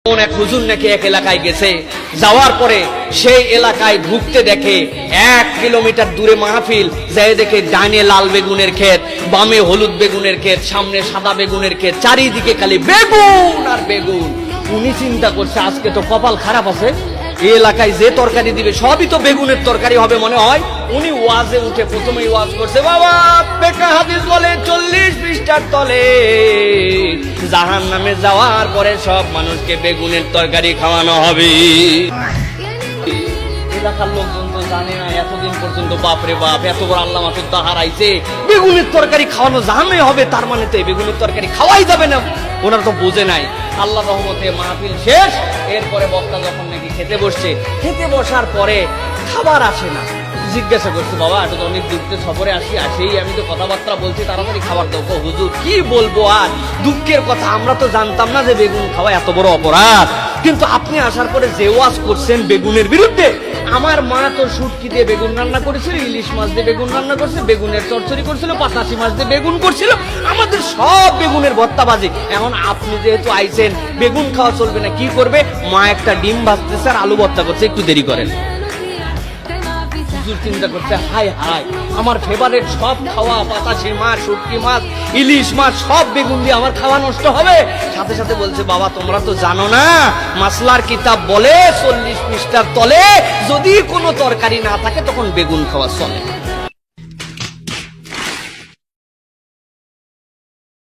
এক হুজুর নাকি এক এলাকায় গেছে, যাওয়ার পরে সেই এলাকায় ঢুকতে দেখে 1 কিলোমিটার দূরে মাহফিল, যাই দেখে ডানে লাল বেগুনের ক্ষেত, বামে হলুদ বেগুনের ক্ষেত, সামনে সাদা বেগুনের ক্ষেত, চারিদিকে খালি বেগুন আর বেগুন। উনি চিন্তা করছে আজকে তো কপাল খারাপ আছে, এই এলাকায় যে তরকারি দিবে সবই তো বেগুনের তরকারি হবে মনে হয়। উনি ওয়াজে উঠে প্রথমেই ওয়াজ করছে, বাবা পেকা হাদিস বলে 40 পৃষ্ঠার তলে জাহান্নামে যাওয়ার পরে সব মানুষকে বেগুনের তরকারি খাওয়ানো হবে। এলাকার লোকজন তো জানে না এতদিন পর্যন্ত, বাপরে বাপ এত বড় আল্লাহ মাসুদ তাহার আইছে, বেগুনের তরকারি খাওয়ানো জাহান্নামে হবে, তার মানে তো বেগুনের তরকারি খাওয়াই যাবে না। ওনারা তো বুঝে নাই। আল্লাহ রহমতে মাহফিল শেষ, এরপরে বক্তা যখন নাকি খেতে বসছে, খেতে বসার পরে খাবার আসে না। জিজ্ঞাসা করছে, বাবা এটা তো অনেক দূরতে সফরে আসেই আমি তো কথাবার্তা বলছি, তাড়াতাড়ি খাবার দাও। হুজুর কি বলবো আর, দুঃখের কথা আমরা তো জানতাম না যে বেগুন খাওয়া এত বড় অপরাধ, কিন্তু আপনি আসার পরে যে ওয়াজ করছেন বেগুনের বিরুদ্ধে। আমার মা তো শুটকি দিয়ে বেগুন রান্না করেছিল, ইলিশ মাছ দিয়ে বেগুন রান্না করছে, বেগুনের চচ্চড়ি করছিল, পাতাশি মাছ দিয়ে বেগুন করছিল, আমাদের সব বেগুনের ভর্তাবাজি। এখন আপনি যেহেতু আইছেন, বেগুন খাওয়া চলবে না, কি করবে? মা একটা ডিম ভাজতেছে আর আলু ভর্তা করছে, একটু দেরি করেন। চিন্তা করছে, হাই হাই আমার ফেভারিট সব খাওয়া, পাতাশি মাছ, শুটকি মাছ, ইলিশ মাছ, সব বেগুন দিয়ে আমার খাওয়া নষ্ট হবে। সাথে সাথে বলছে, বাবা তোমরা তো জানো না, মাসলার কিতাব বলে 40 পৃষ্ঠার তলে যদি কোনো তরকারি না থাকে তখন বেগুন খাওয়া চলে।